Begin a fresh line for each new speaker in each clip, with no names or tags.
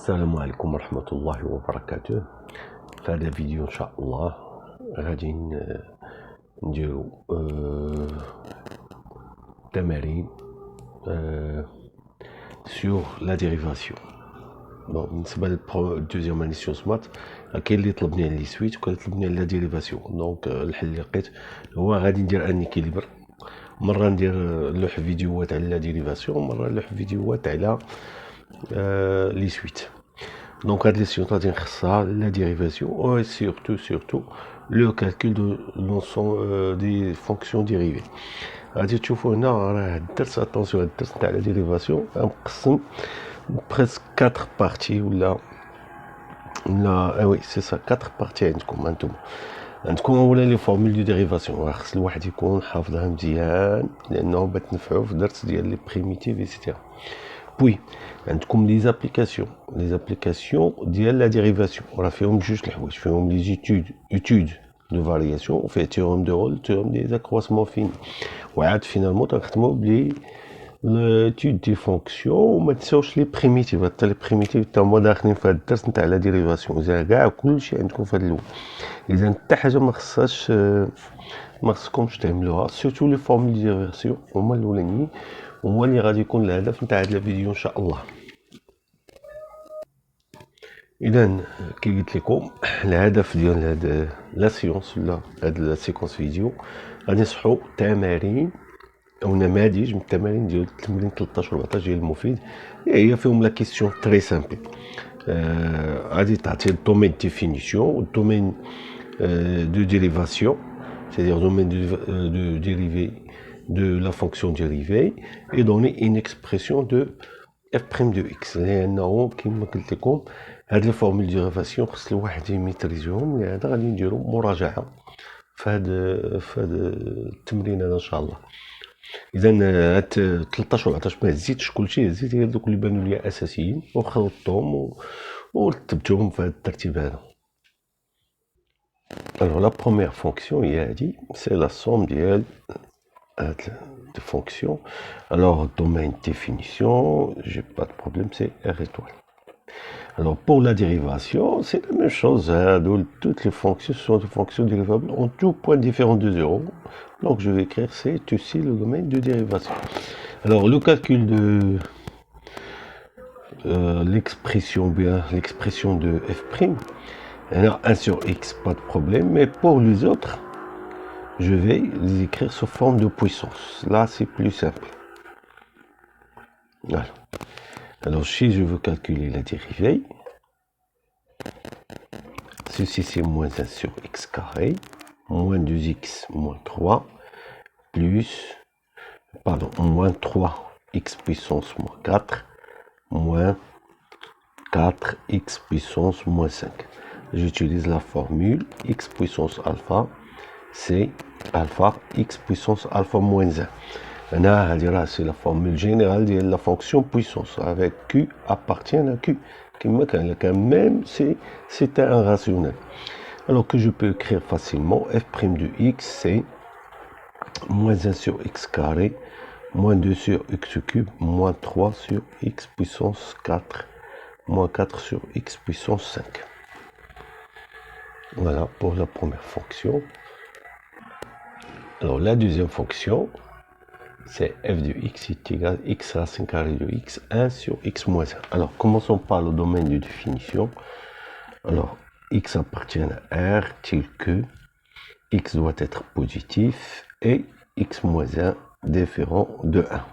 السلام عليكم ورحمة الله وبركاته. في هذا الفيديو إن شاء الله غادي نديرو تمارين sur la dérivation. Bon, بالنسبة للدوزيام اني سيونس مات كاين اللي طلبني على لي سويت وكاين اللي طلبني على لا ديريفاسيون. دونك الحل اللي لقيت هو غادي ندير ان اكيليبر، مرة ندير نلوح فيديوهات على لا ديريفاسيون، مرة نلوح فيديوهات على لي سويت. Donc, هاد ليسيون غادي نخصها لا ديريفاسيون و سورتو لو كالكول دو لونسون دي فونكسيون ديريفي. غادي تشوفوا هنا راه الدرس، اتونسيون هاد الدرس تاع لا ديريفاسيون مقسم بريسك 4 بارتي ولا وي سي سا 4 بارتي. عندكم اولا لي فورمول دو ديريفاسيون، خص الواحد يكون حافظها مزيان لانه باش تنفعو في الدرس ديال لي بريميتيف ايتترا. بوي عندكم لي زابليكاسيون ديال لا ديريفاسيون، راه فيهم جوج الحوايج، فيهم لي ايتود دو فارياسيون وفيه تيورم دو رول تيورم دي زاكرواسمون فيني، وعاد فينالمون تنخدمو بلي l'étude دي فونكسيون. وما تنساوش لي بريميتيف، حتى لي بريميتيف تا هما داخلين في هاد الدرس نتاع لا ديريفاسيون. اذا كاع كلشي عندكم في هاد الاول، اذا حتى حاجه ما خصكمش تعملوها، سورتو لي فورمول دي ديريفاسيون هما الاولانيين، هو اللي غادي يكون الهدف نتاع هاد الفيديو ان شاء الله. اذا كي قلت لكم الهدف ديال هاد لا سيونس ولا هاد لا سيكونس فيديو غادي نصحوا تمارين او نماذج من التمارين ديال التمرين 13 و 14 ديال المفيد. هي فيهم لا كيسيون تري سامبل. غادي تعطي الدومين ديفينيسيون والدومين دو ديريفاسيون، c'est-à-dire domaine de dérivé de la fonction dérivée, et donner une expression de f' de x. لانه كما قلت لكم هاد لي فورمول دو ديريفاسيون خص الواحد يميتريزيهم، لهذا غادي نديرو مراجعه في هاد التمرين هذا ان شاء الله. اذا هاد 13 و 14 ما زيدتش كلشي، زيد غير دوك اللي بانوا ليا اساسيين وخلطتهم ورتبتهم في هاد الترتيب هذا. Alors la première fonction هي هادي، c'est la somme ديال هاد de fonctions. Alors domaine définition, j'ai pas de problème, c'est R étoile. Alors pour la dérivation, c'est la même chose, hein, toutes les fonctions sont des fonctions dérivables en tout point différent de 0. Donc je vais écrire c'est aussi le domaine de dérivation. Alors le calcul de l'expression de f', alors 1 sur x, pas de problème, mais pour les autres, je vais les écrire sous forme de puissance. Là c'est plus simple. Voilà. Alors si je veux calculer la dérivée, ceci c'est moins 1 sur x carré, moins 2x moins 3, plus, pardon, moins 3x puissance moins 4, moins 4x puissance moins 5. J'utilise la formule x puissance alpha, c'est alpha x puissance alpha moins 1. Là, c'est la formule générale de la fonction puissance, avec q appartient à q. Même si c'est un rationnel. Alors que je peux écrire facilement, f' de x, c'est moins 1 sur x carré, moins 2 sur x cube, moins 3 sur x puissance 4, moins 4 sur x puissance 5. Voilà pour la première fonction. Alors la deuxième fonction, c'est f de x est égal à x racine carrée de x, 1 sur x moins 1. Alors commençons par le domaine de définition. Alors x appartient à R tel que x doit être positif et x moins 1 différent de 1.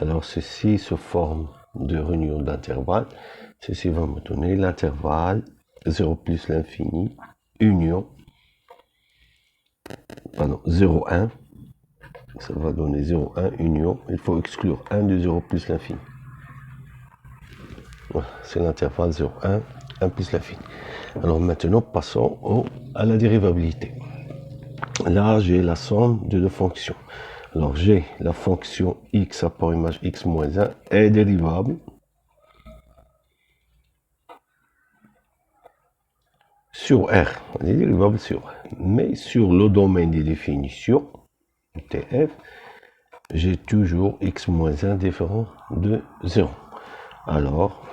Alors ceci se forme de réunion d'intervalle. Ceci va me donner l'intervalle 0 plus l'infini, union, pardon, 0, 1. Ça va donner 0, 1, union. Il faut exclure 1 de 0 plus l'infini. Voilà, c'est l'intervalle 0, 1, 1 plus l'infini. Alors maintenant, passons à la dérivabilité. Là, j'ai la somme de deux fonctions. Alors j'ai la fonction x à part image x moins 1 est dérivable sur R. Elle est dérivable sur R. Mais sur le domaine des définitions, TF, j'ai toujours x moins 1 différent de 0. Alors,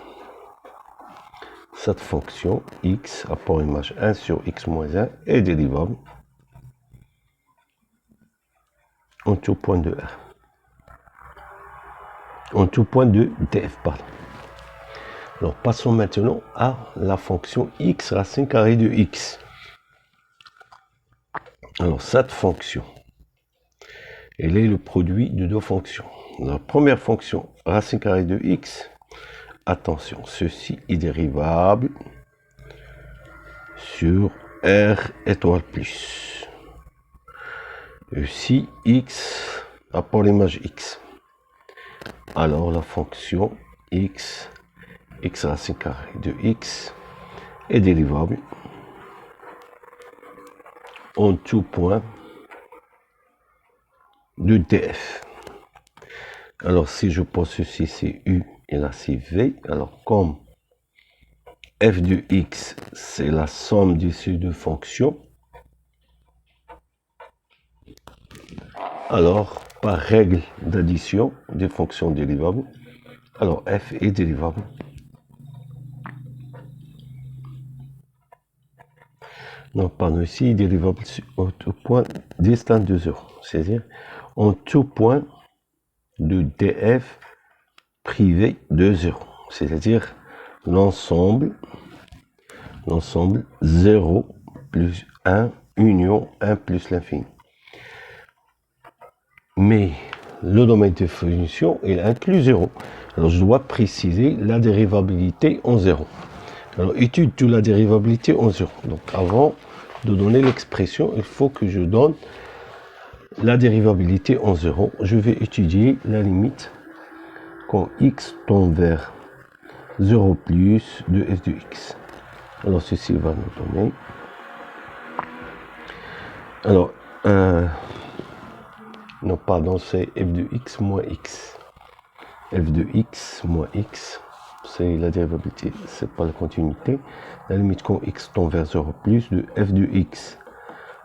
cette fonction x, rapport image 1 sur x moins 1 est dérivable en tout point de R. En tout point de df, pardon. Alors, passons maintenant à la fonction x racine carrée de x. Alors, cette fonction, elle est le produit de deux fonctions. La première fonction, racine carrée de x, attention, ceci est dérivable sur R étoile plus. Ici, x, rapport l'image x. Alors, la fonction x racine carrée de x est dérivable en tout point de df. Alors si je pose ceci c'est u et là c'est v, alors comme f de x c'est la somme de ces deux fonctions, alors par règle d'addition des fonctions dérivables, alors f est dérivable non, pardon, ici, dérivable au point distant de 0, c'est-à-dire en tout point de df privé de 0, c'est-à-dire l'ensemble 0 plus 1 union 1 plus l'infini. Mais le domaine de définition, il inclut 0. Alors je dois préciser la dérivabilité en 0. Alors, étude de la dérivabilité en 0. Donc, avant de donner l'expression, il faut que je donne la dérivabilité en 0. Je vais étudier la limite quand x tend vers 0 plus de f de x. Alors, ceci va nous donner. Alors, non, pardon, c'est f de x moins x. f de x moins x. C'est la dérivabilité, c'est pas la continuité. La limite quand x tend vers 0 plus de f de x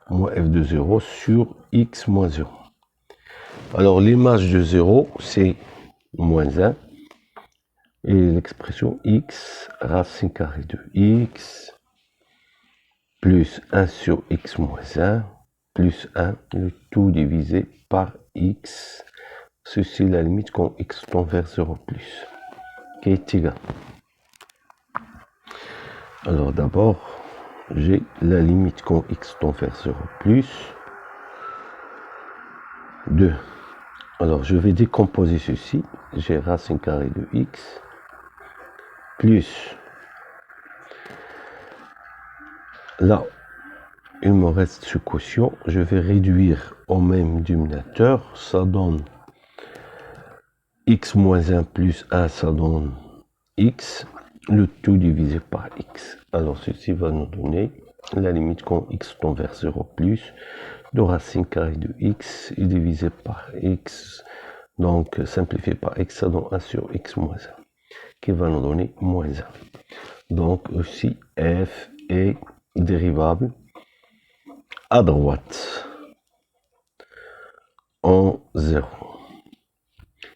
moins f de 0 sur x moins 0. Alors l'image de 0 c'est moins 1 et l'expression x racine carrée de x plus 1 sur x moins 1 plus 1, le tout divisé par x. Ceci est la limite quand x tend vers 0 plus, qui est égal. Alors d'abord, j'ai la limite quand x tend vers 0 plus 2. Alors je vais décomposer ceci. J'ai racine carrée de x plus, là il me reste ce quotient. Je vais réduire au même dénominateur. Ça donne x moins 1 plus 1, ça donne x. Le tout divisé par x. Alors ceci va nous donner la limite quand x tend vers 0 plus de racine carrée de x est divisé par x. Donc simplifié par x, ça donne 1 sur x moins 1 qui va nous donner moins 1. Donc aussi f est dérivable à droite en 0.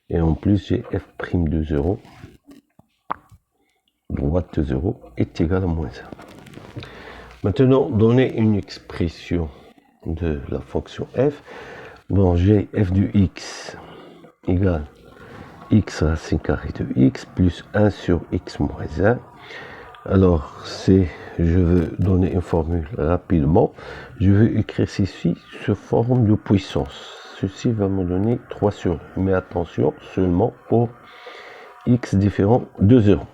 Et en plus j'ai f' de 0. Droite de 0 est égal à moins 1. Maintenant, donner une expression de la fonction f. Bon, j'ai f de x égale x racine carrée de x plus 1 sur x moins 1. Alors, je veux donner une formule rapidement. Je vais écrire ceci sous forme de puissance. Ceci va me donner 3 sur 2. Mais attention, seulement pour x différent de 0.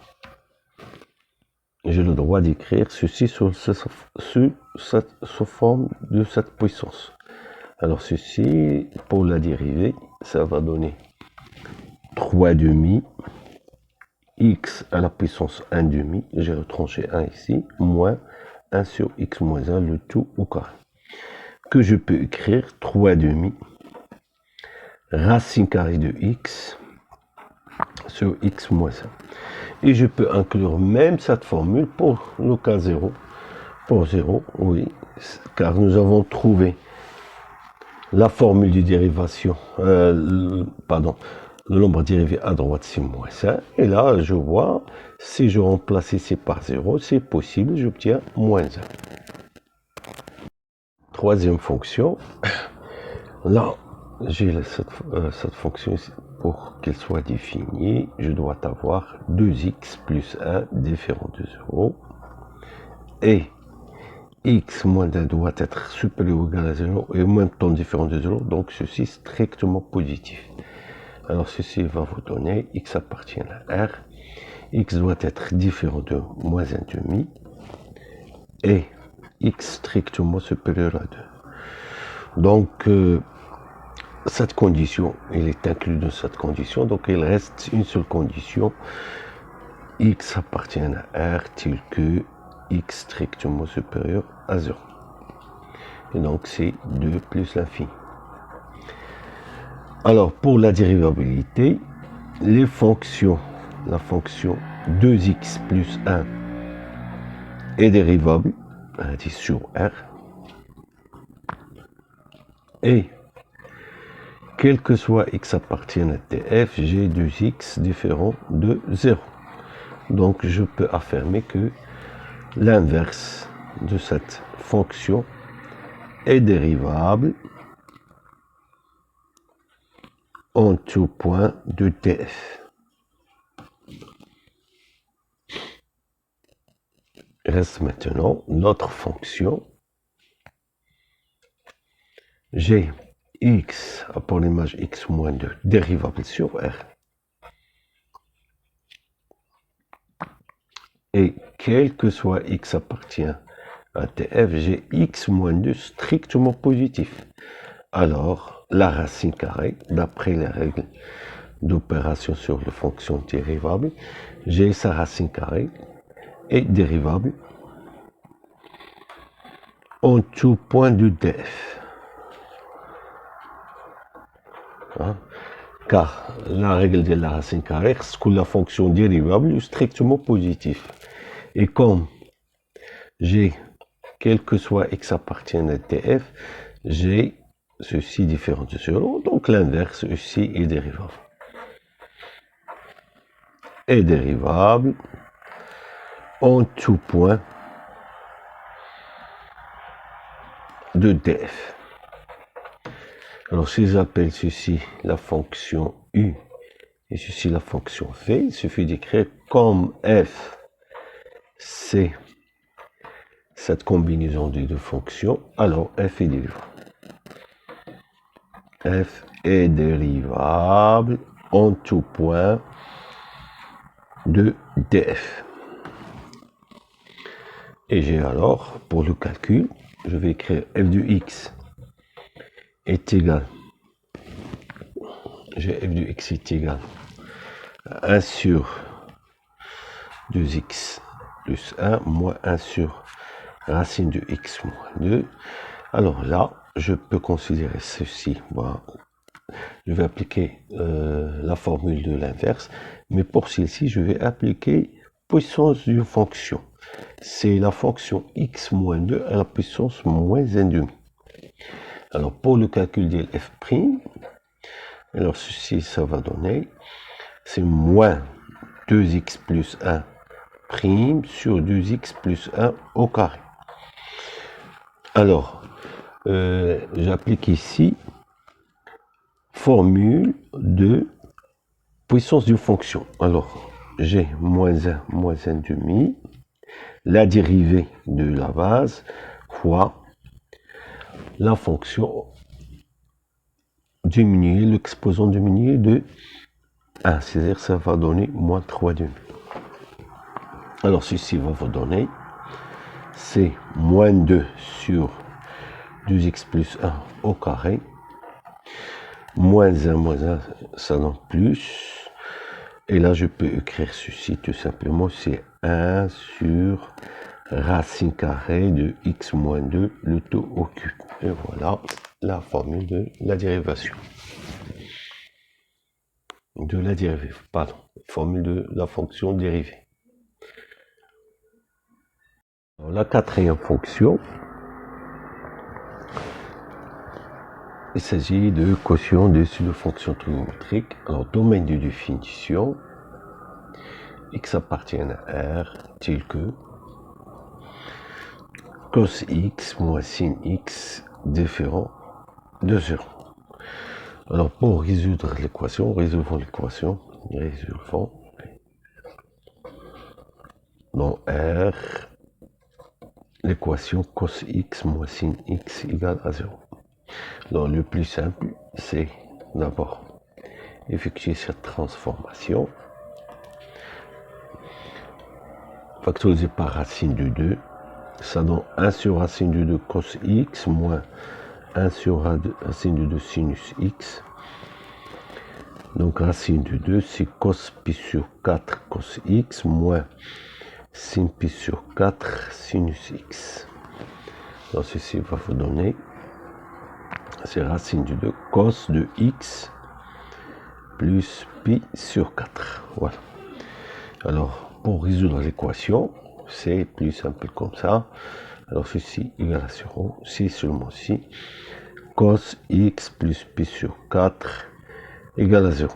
J'ai le droit d'écrire ceci sous forme de cette puissance. Alors ceci, pour la dérivée, ça va donner 3 demi x à la puissance 1 demi, j'ai retranché 1 ici, moins 1 sur x moins 1, le tout au carré. Que je peux écrire 3 demi racine carrée de x sur x moins 1. Et je peux inclure même cette formule pour le cas 0. Pour 0, oui, car nous avons trouvé la formule de dérivation, Le nombre dérivé à droite, c'est moins 1. Et là, je vois, si je remplace ici par 0, c'est possible, j'obtiens moins 1. Troisième fonction. Là, j'ai cette fonction ici. Pour qu'elle soit définie, je dois avoir 2x plus 1 différent de 0. Et x moins 1 doit être supérieur ou égal à 0 et en même temps différent de 0. Donc, ceci est strictement positif. Alors, ceci va vous donner x appartient à R. X doit être différent de moins 1,5 et x strictement supérieur à 2. Donc, cette condition, elle est inclue dans cette condition. Donc, il reste une seule condition. X appartient à R tel que x strictement supérieur à 0. Et donc, c'est 2 plus l'infini. Alors, pour la dérivabilité, les fonctions, la fonction 2x plus 1 est dérivable sur R. Et quel que soit x appartienne à tf, j'ai 2x différent de 0. Donc je peux affirmer que l'inverse de cette fonction est dérivable en tout point de tf. Reste maintenant notre fonction g x pour l'image x moins 2 dérivable sur R. Et quel que soit x appartient à tf, j'ai x moins 2 strictement positif. Alors, la racine carrée, d'après les règles d'opération sur les fonctions dérivables, j'ai sa racine carrée est dérivable en tout point de df. Hein? Car la règle de la racine carrée, c'est que la fonction dérivable est strictement positive. Et comme j'ai, quel que soit x appartient à tf, j'ai ceci différent de 0, donc l'inverse aussi est dérivable. Est dérivable en tout point de df. Alors si j'appelle ceci la fonction u et ceci la fonction v, il suffit d'écrire comme f, c'est cette combinaison des deux fonctions, alors f est dérivable. F est dérivable en tout point de df. Et j'ai alors, pour le calcul, je vais écrire f de x est égal, j'ai f de x est égal à 1 sur 2x plus 1 moins 1 sur racine de x moins 2. Alors là, je peux considérer ceci. Bon, je vais appliquer la formule de l'inverse, mais pour celle-ci, je vais appliquer puissance d'une fonction. C'est la fonction x moins 2 à la puissance moins 1,5. Alors pour le calcul de f', alors ceci, ça va donner, c'est moins 2x plus 1 prime sur 2x plus 1 au carré. Alors, j'applique ici formule de puissance d'une fonction. Alors, j'ai moins 1, moins 1,5, la dérivée de la base fois la fonction diminuée, l'exposant diminué de 1, c'est-à-dire ça va donner moins 3,5. Alors, ceci va vous donner, c'est moins 2 sur 2x plus 1 au carré, moins 1, ça donne plus. Et là, je peux écrire ceci tout simplement, c'est 1 sur racine carrée de x moins 2, le tout au cube. Et voilà la formule de la dérivation. Formule de la fonction dérivée. Alors, la quatrième fonction, il s'agit de quotient dessus de fonction trigonométrique. Alors, domaine de définition, x appartient à R, tel que cos x moins sin x différent de 0. Alors, pour résoudre l'équation, résolvons dans R, l'équation cos x moins sin x égale à 0. Donc, le plus simple, c'est d'abord effectuer cette transformation. Factoriser par racine de 2, ça donne 1 sur racine de 2 cos x moins 1 sur racine de 2 sinus x. Donc racine de 2, c'est cos pi sur 4 cos x moins sin pi sur 4 sinus x. Donc ceci va vous donner, c'est racine de 2 cos de x plus pi sur 4. Voilà. Alors, pour résoudre l'équation, c'est plus simple comme ça. Alors, ceci égale à 0. C'est seulement si cos x plus pi sur 4 égale à 0.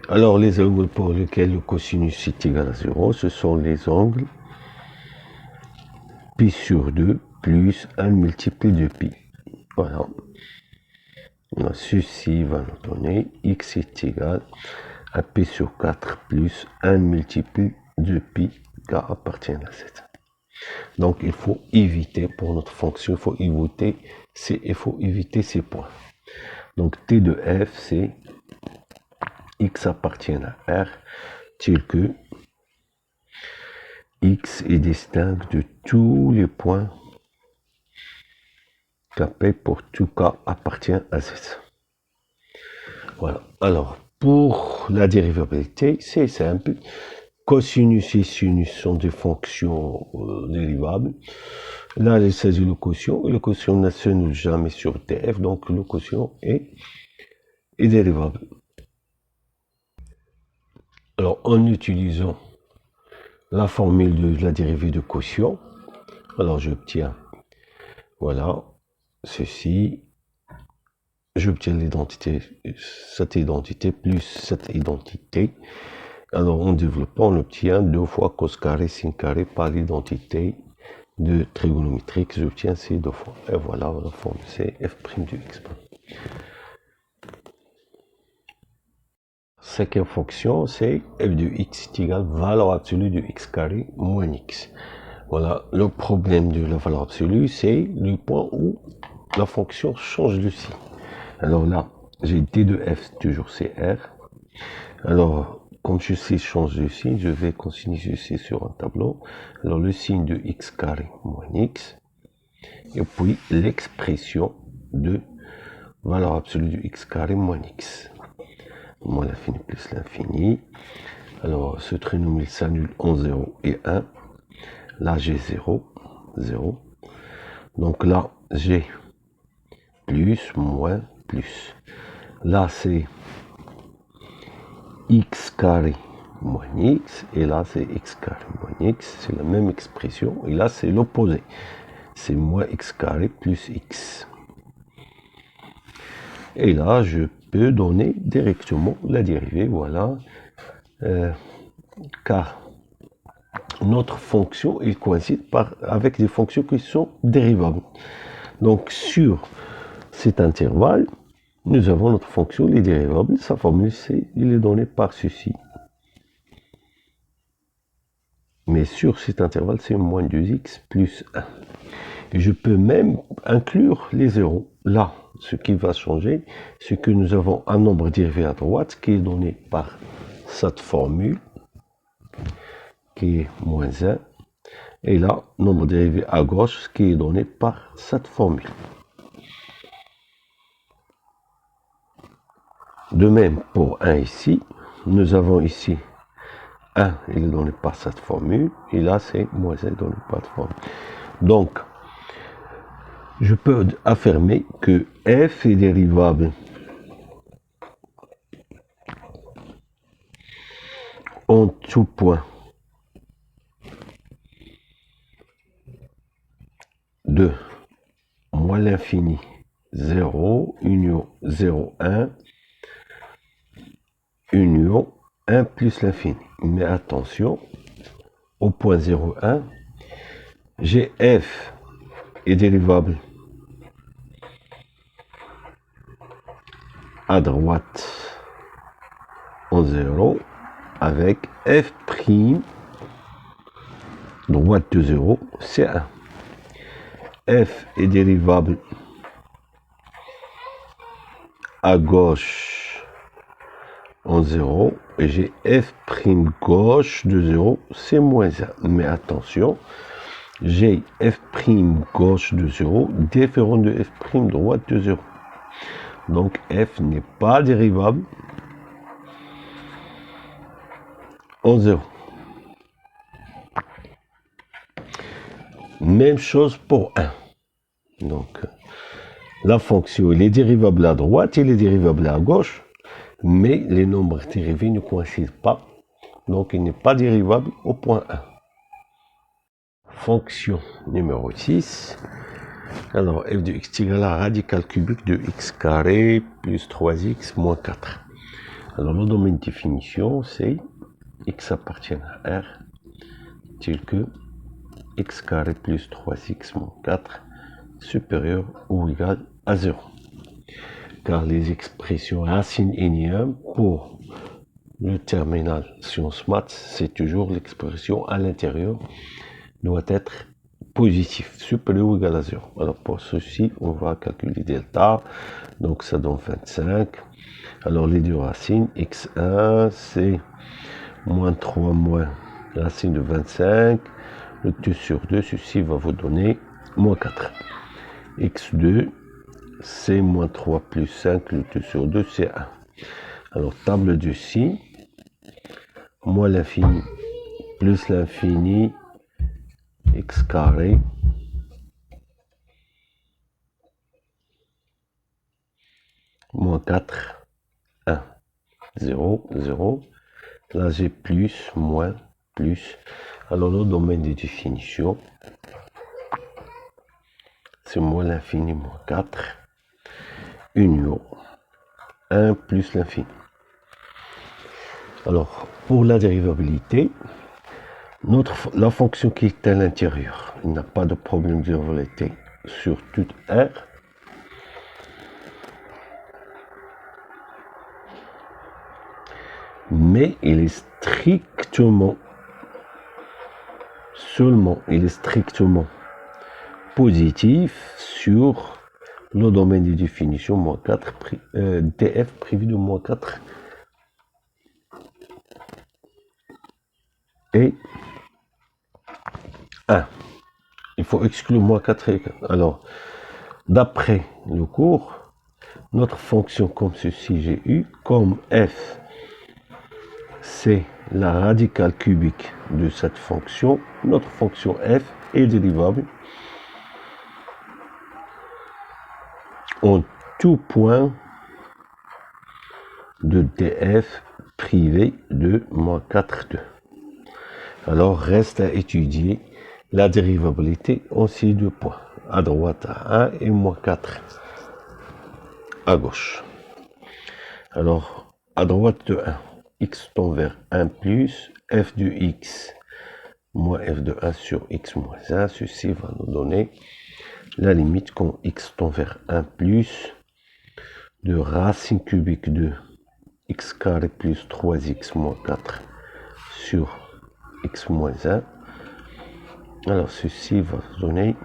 Alors, les angles pour lesquels le cosinus est égal à 0, ce sont les angles pi sur 2 plus 1 multiple de pi. Voilà. Alors, ceci va nous donner x est égal à pi sur 4 plus 1 multiple de pi k appartient à 7. Donc il faut éviter pour notre fonction, il faut éviter ces points. Donc t de f c'est x appartient à R tel que x est distinct de tous les points K pour tout k appartient à Z. Voilà. Alors pour la dérivabilité, c'est simple. Cosinus et sinus sont des fonctions dérivables. Là, il s'agit du quotient, et le quotient ne s'annule jamais sur TF, donc le quotient est dérivable. Alors, en utilisant la formule de la dérivée de quotient, alors j'obtiens, voilà, ceci, j'obtiens l'identité, cette identité plus cette identité. Alors, en développant, on obtient 2 fois cos carré sin carré par l'identité de trigonométrique, j'obtiens ces 2 fois. Et voilà, la formule c'est f' de x. Cinquième fonction, c'est f de x est égal à valeur absolue de x carré moins x. Voilà, le problème de la valeur absolue, c'est le point où la fonction change de signe. Alors là, j'ai d de f, toujours c'est r. Alors, comme ceci change de signe, je vais consigner ceci sur un tableau. Alors, le signe de x carré moins x. Et puis, l'expression de valeur absolue de x carré moins x. Moins l'infini plus l'infini. Alors, ce trinomial s'annule en 0 et 1. Là, j'ai 0, 0. Donc là, j'ai plus, moins, plus. Là, c'est x carré moins x, et là c'est x carré moins x, c'est la même expression, et là c'est l'opposé, c'est moins x carré plus x. Et là je peux donner directement la dérivée, voilà, car notre fonction il coïncide avec des fonctions qui sont dérivables. Donc sur cet intervalle, nous avons notre fonction, les dérivables, sa formule c'est, il est donné par ceci. Mais sur cet intervalle, c'est moins 2x plus 1. Et je peux même inclure les zéros. Là, ce qui va changer, c'est que nous avons un nombre dérivé à droite qui est donné par cette formule, qui est moins 1. Et là, nombre dérivé à gauche, qui est donné par cette formule. De même, pour 1 ici, nous avons ici 1, il est donné par cette formule, et là c'est moins 1 donné par cette formule. Donc, je peux affirmer que f est dérivable en tout point de moins l'infini 0, union 0, 1, union 1 plus l'infini. Mais attention, au point 0, 1, j'ai f est dérivable à droite en 0 avec f' droite de 0, c'est 1. F est dérivable à gauche en 0 et j'ai f' gauche de 0, c'est moins 1. Mais attention, j'ai f' gauche de 0 différent de f' droite de 0. Donc f n'est pas dérivable en 0. Même chose pour 1. Donc la fonction elle est dérivable à droite, elle est dérivable à gauche, mais les nombres dérivés ne coïncident pas. Donc il n'est pas dérivable au point 1. Fonction numéro 6. Alors f de x égale à radical cubique de x carré plus 3x moins 4. Alors le domaine de définition c'est x appartient à R tel que x carré plus 3x moins 4 supérieur ou égal à 0. Car les expressions racines énième pour le terminal sciences maths, c'est toujours l'expression à l'intérieur doit être positif, supérieur ou égal à 0. Alors pour ceci, on va calculer delta, donc ça donne 25. Alors les deux racines, x1 c'est moins 3 moins racine de 25, le 2 sur 2, ceci va vous donner moins 4. x2 c'est moins 3 plus 5, le 2 sur 2 c'est 1. Alors table de si, moins l'infini plus l'infini, x carré moins 4, 1, 0, 0. Là j'ai plus, moins, plus. Alors le domaine de définition, c'est moins l'infini, moins 4, union 1 plus l'infini. Alors pour la dérivabilité, la fonction qui est à l'intérieur, il n'a pas de problème de dérivabilité sur toute R. Mais il est strictement, il est strictement positif sur le domaine de définition moins 4, df privé de moins 4 et 1. Il faut exclure moins 4 et 1. Alors, d'après le cours, notre fonction comme ceci, j'ai eu, comme f, c'est la radicale cubique de cette fonction, notre fonction f est dérivable en tout point de df privé de moins 4, 2. Alors, reste à étudier la dérivabilité en ces deux points, à droite à 1 et moins 4 à gauche. Alors, à droite de 1, x tend vers 1 plus f de x moins f de 1 sur x moins 1. Ceci va nous donner la limite quand x tend vers 1 plus de racine cubique de x carré plus 3x moins 4 sur x moins 1. Alors ceci va donner,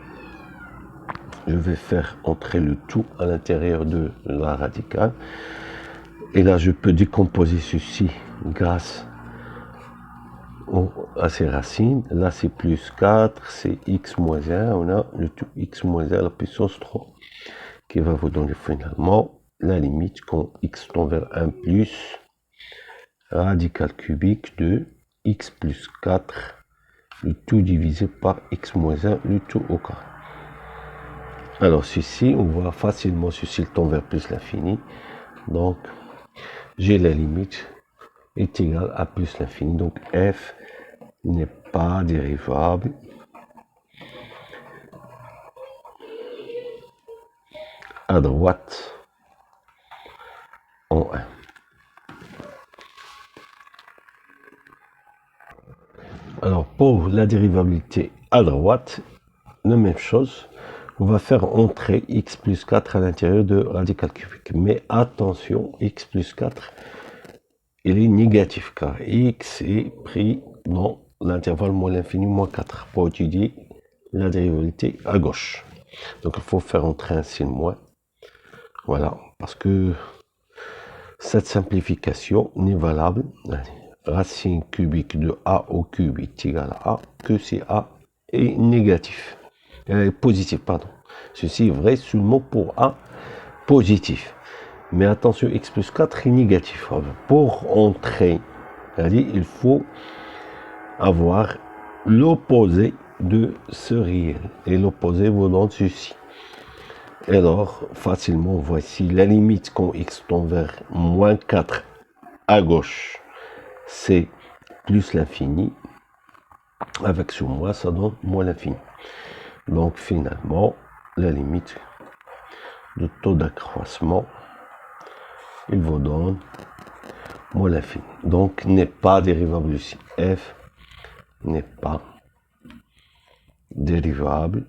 je vais faire entrer le tout à l'intérieur de la radicale. Et là je peux décomposer ceci grâce à ces racines. Là c'est plus 4, c'est x moins 1, on a le tout x moins 1 à la puissance 3 qui va vous donner finalement la limite quand x tend vers 1 plus radical cubique de x plus 4, le tout divisé par x moins 1, le tout au carré. Alors ceci, on voit facilement ceci tend vers plus l'infini. Donc j'ai la limite est égale à plus l'infini. Donc f n'est pas dérivable à droite en 1. Alors, pour la dérivabilité à droite, la même chose. On va faire entrer x plus 4 à l'intérieur de radical cubique. Mais attention, x plus 4, il est négatif car x est pris dans l'intervalle moins l'infini moins 4 pour étudier la dérivabilité à gauche. Donc il faut faire entrer un signe moins. Voilà, parce que cette simplification n'est valable. Racine cubique de a au cube est égal à a que si a est négatif. Positif, pardon. Ceci est vrai seulement pour a positif. Mais attention, x plus 4 est négatif. Pour entrer, il faut avoir l'opposé de ce réel. Et l'opposé vous donne ceci. Et alors, facilement, voici la limite quand x tend vers moins 4 à gauche, c'est plus l'infini. Avec ce moins, ça donne moins l'infini. Donc finalement, la limite de taux d'accroissement, il vous donne moins l'infini. Donc n'est pas dérivable ici. F n'est pas dérivable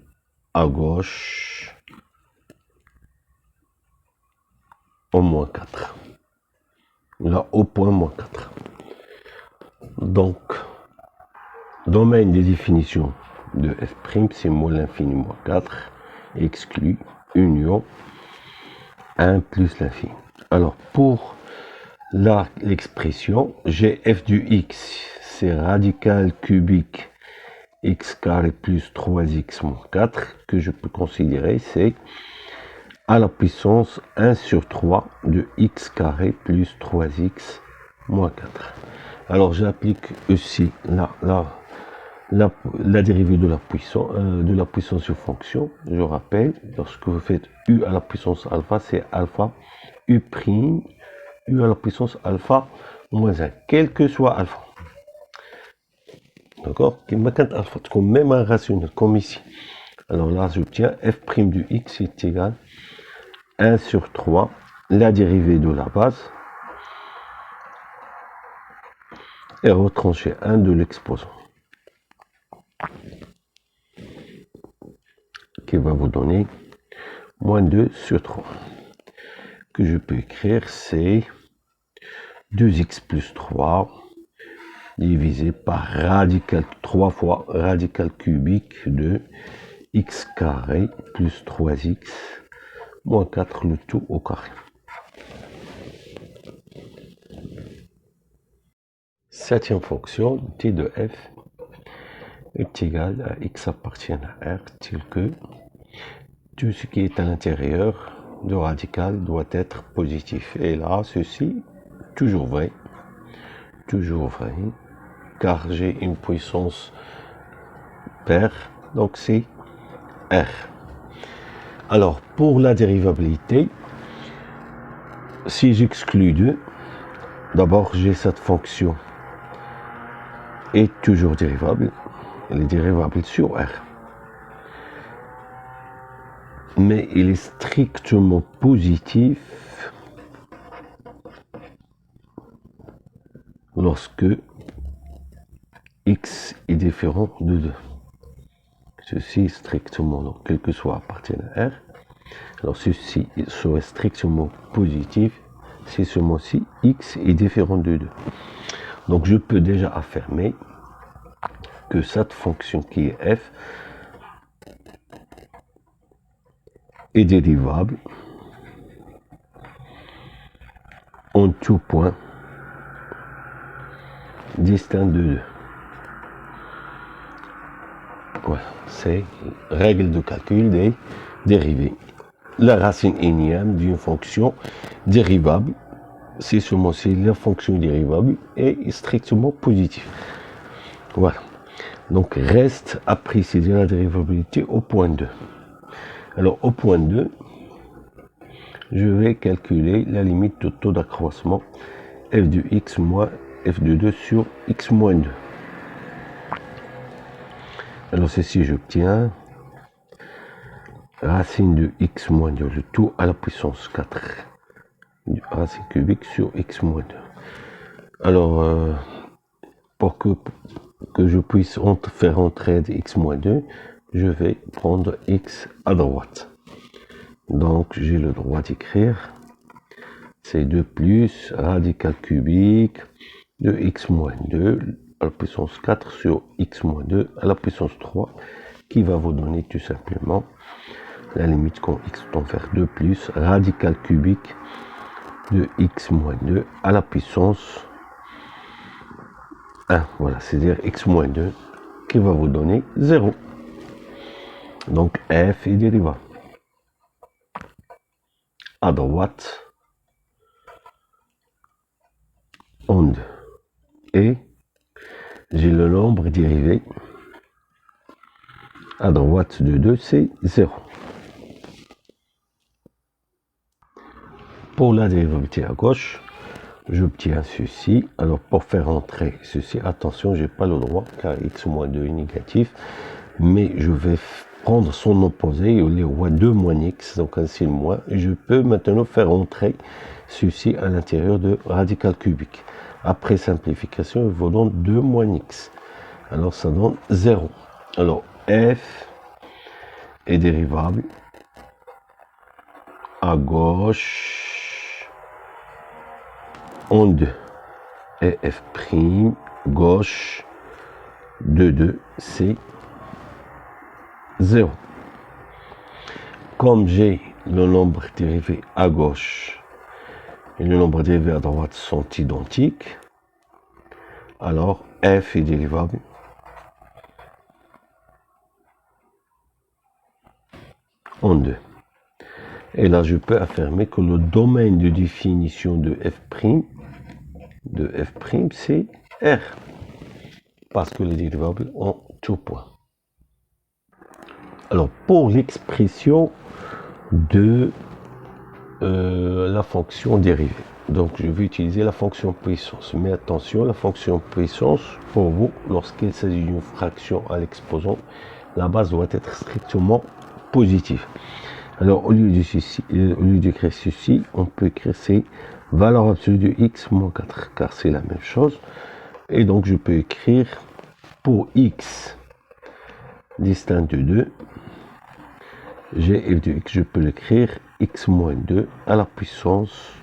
à gauche au moins 4. Là, au point moins 4. Donc, domaine des définitions de f', c'est moins l'infini moins 4, exclu, union, 1 plus l'infini. Alors, pour l'expression, j'ai f du x, c'est radical cubique x carré plus 3x moins 4, que je peux considérer, c'est à la puissance 1 sur 3 de x carré plus 3x moins 4. Alors, j'applique aussi la dérivée de la puissance sur fonction. Je rappelle, lorsque vous faites u à la puissance alpha, c'est alpha u prime, u à la puissance alpha moins 1, quel que soit alpha. D'accord? Alpha, comme même un rationnel, comme ici. Alors là, j'obtiens f' du x est égal à 1 sur 3, la dérivée de la base, et retrancher 1 de l'exposant, qui va vous donner moins 2 sur 3. Que je peux écrire, c'est 2x plus 3 divisé par radical, 3 fois radical cubique de x carré plus 3x moins 4, le tout au carré. Septième fonction, t de f est égal à x appartient à r, tel que tout ce qui est à l'intérieur de radical doit être positif. Et là, ceci, toujours vrai, car j'ai une puissance paire, donc c'est r. Alors, pour la dérivabilité, si j'exclus 2, d'abord j'ai cette fonction est toujours dérivable, elle est dérivable sur r. Mais il est strictement positif lorsque x est différent de 2. Ceci est strictement, donc quel que soit appartient à R. Alors ceci serait strictement positif si seulement si x est différent de 2. Donc je peux déjà affirmer que cette fonction qui est f est dérivable en tout point distinct de 2. Voilà, c'est règle de calcul des dérivées. La racine énième d'une fonction dérivable, c'est seulement si la fonction dérivable est strictement positive. Voilà. Donc reste à préciser la dérivabilité au point 2. Alors au point 2, je vais calculer la limite de taux d'accroissement f de x moins f de 2 sur x moins 2. Alors ceci, j'obtiens racine de x moins 2, le tout à la puissance 4. Racine cubique sur x moins 2. Alors, pour que je puisse faire entrer x moins 2, je vais prendre x à droite. Donc, j'ai le droit d'écrire, c'est 2 plus radical cubique de x moins 2 à la puissance 4 sur x moins 2 à la puissance 3, qui va vous donner tout simplement la limite quand x tend vers 2 plus radical cubique de x moins 2 à la puissance 1. Voilà, c'est-à-dire x moins 2 qui va vous donner 0. Donc f est dérivable. À droite, onde. Et j'ai le nombre dérivé. À droite de 2, c'est 0. Pour la dérivabilité à gauche, j'obtiens ceci. Alors pour faire entrer ceci, attention, j'ai pas le droit car x moins 2 est négatif, mais je vais prendre son opposé, au lieu de 2 moins x, donc un signe moins, et je peux maintenant faire entrer ceci à l'intérieur de radical cubique. Après simplification, il vous donne 2 moins x. Alors ça donne 0. Alors f est dérivable à gauche, onde et f', gauche, 2, c'est 0. Comme j'ai le nombre dérivé à gauche et le nombre dérivé à droite sont identiques, alors f est dérivable en 2. Et là, je peux affirmer que le domaine de définition de f', c'est R, parce que les dérivables ont tout point. Alors, pour l'expression de la fonction dérivée, donc je vais utiliser la fonction puissance. Mais attention, la fonction puissance, pour vous, lorsqu'il s'agit d'une fraction à l'exposant, la base doit être strictement positive. Alors, au lieu d'écrire ceci, on peut écrire c'est valeur absolue de x moins 4, car c'est la même chose. Et donc, je peux écrire pour x distinct de 2, g f de x, je peux l'écrire x moins 2 à la puissance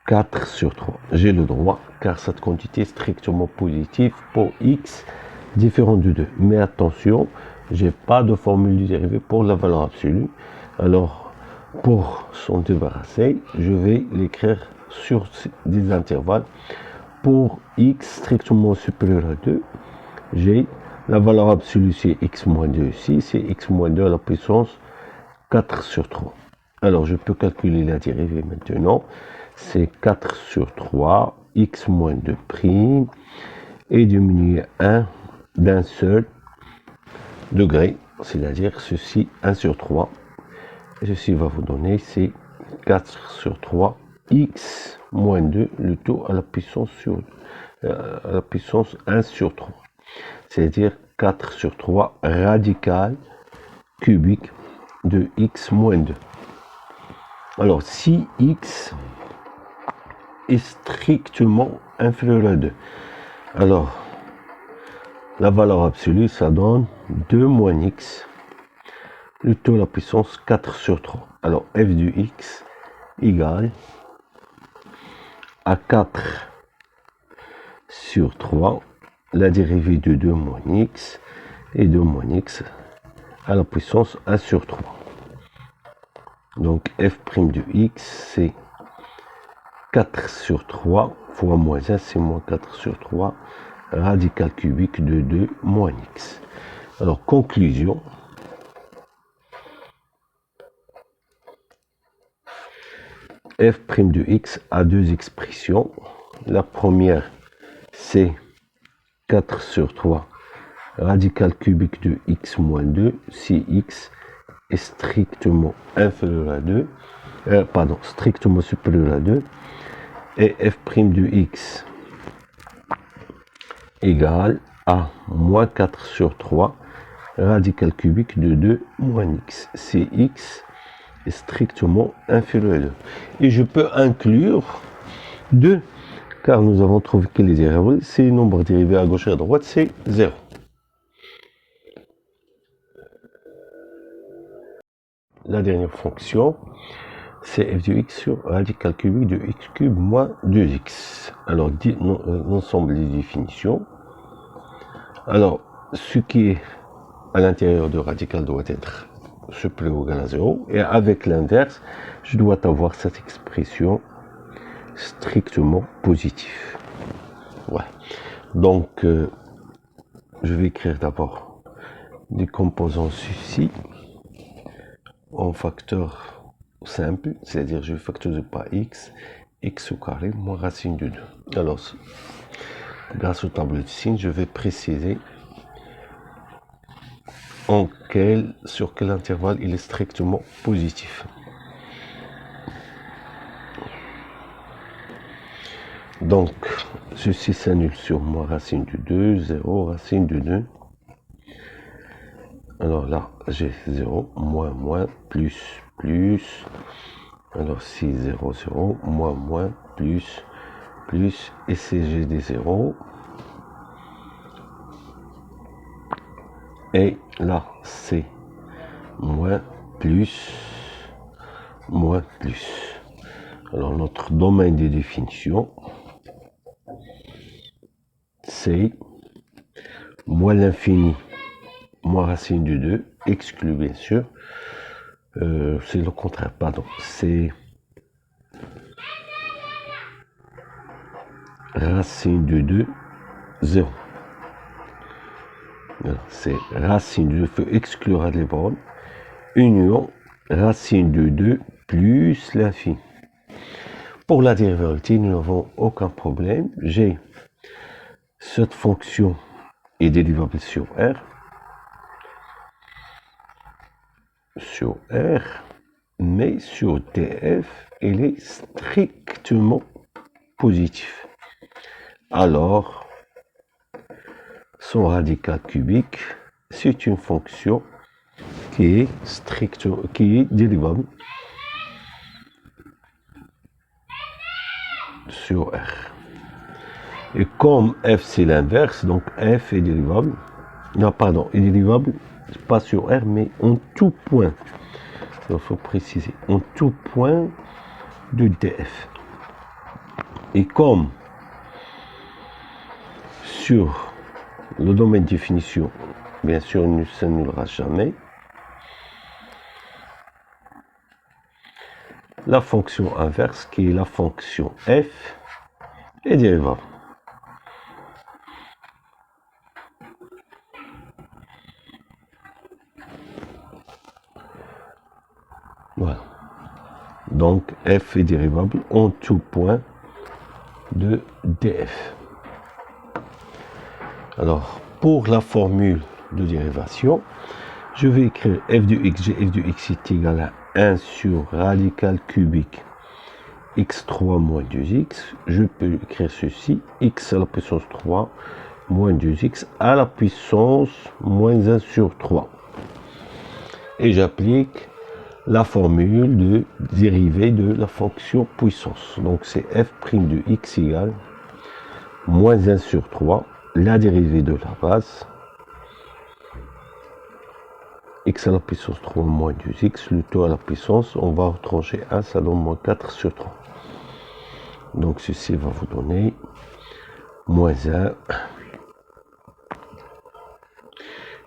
4 sur 3. J'ai le droit, car cette quantité est strictement positive pour x différent de 2. Mais attention, j'ai pas de formule dérivée pour la valeur absolue. Alors, pour s'en débarrasser, je vais l'écrire sur des intervalles. Pour x strictement supérieur à 2, j'ai la valeur absolue, c'est x moins 2 ici, c'est x moins 2 à la puissance 4 sur 3. Alors, je peux calculer la dérivée maintenant. C'est 4 sur 3, x moins 2 prime, et diminuer 1 d'un seul degré, c'est-à-dire ceci 1 sur 3. Et ceci va vous donner, c'est 4 sur 3, x moins 2, le tout à la puissance, à la puissance 1 sur 3. C'est-à-dire 4 sur 3 radical cubique de x moins 2. Alors, si x est strictement inférieur à 2, alors la valeur absolue, ça donne 2 moins x, le tout à la puissance 4 sur 3. Alors, f de x égale à 4 sur 3, la dérivée de 2 moins x, et 2 moins x à la puissance 1 sur 3. Donc, f' de x, c'est 4 sur 3 fois moins 1, c'est moins 4 sur 3, radical cubique de 2 moins x. Alors, conclusion. F' de x a deux expressions. La première, c'est 4 sur 3 radical cubique de x moins 2 si x est strictement inférieur à 2, strictement supérieur à 2, et f' de x égale à moins 4 sur 3 radical cubique de 2 moins x. C'est x est strictement inférieur à 2. Et je peux inclure 2, car nous avons trouvé que les variables, c'est le nombre dérivé à gauche et à droite, c'est 0. La dernière fonction, c'est f de x sur radical cubique de x cube moins 2x. Alors, l'ensemble des définitions. Alors, ce qui est à l'intérieur de radical doit être supérieur ou égal à 0. Et avec l'inverse, je dois avoir cette expression strictement positive. Voilà. Donc, je vais écrire d'abord des composants ici en facteur simple, c'est-à-dire je vais factoriser par x au carré moins racine de 2. Alors, grâce au tableau de signes, je vais préciser sur quel intervalle il est strictement positif. Donc, ceci s'annule sur moins racine de 2, 0, racine de 2. Alors là, j'ai 0, moins, moins, plus, plus. Alors si 0, 0, moins, moins, plus, plus. Et si j'ai des 0. Et là, c'est moins, plus, moins, plus. Alors notre domaine de définition, c'est moins l'infini, moins racine de 2, exclu bien sûr. C'est le contraire, pardon. C'est racine de 2, 0. C'est racine de 2, il faut exclure les bornes. Union, racine de 2 plus l'infini. Pour la dérivabilité, nous n'avons aucun problème. J'ai cette fonction est dérivable sur R. Mais sur df, elle est strictement positive. Alors, son radical cubique, c'est une fonction qui est dérivable sur R. Et comme f c'est l'inverse, donc f est dérivable. Non, pardon, est dérivable pas sur R, mais en tout point. Il faut préciser, en tout point de df. Et comme sur le domaine de définition, bien sûr, il ne s'annulera jamais, la fonction inverse, qui est la fonction f, est dérivable. Voilà. Donc, f est dérivable en tout point de df. Alors, pour la formule de dérivation, je vais écrire f de x, f de x est égal à 1 sur radical cubique x3 moins 2x. Je peux écrire ceci, x à la puissance 3 moins 2x à la puissance moins 1 sur 3. Et j'applique la formule de dérivée de la fonction puissance. Donc c'est f' de x égale moins 1 sur 3, la dérivée de la base, x à la puissance 3 moins 2x, le tout à la puissance, on va retrancher 1, ça donne moins 4 sur 3. Donc ceci va vous donner moins 1.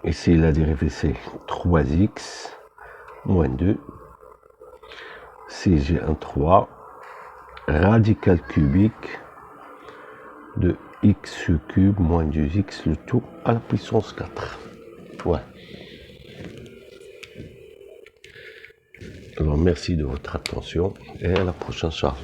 Ici la dérivée c'est 3x moins 2. Si j'ai un 3, radical cubique de x cube moins 2x, le tout à la puissance 4. Ouais. Alors merci de votre attention et à la prochaine, Inch'Allah.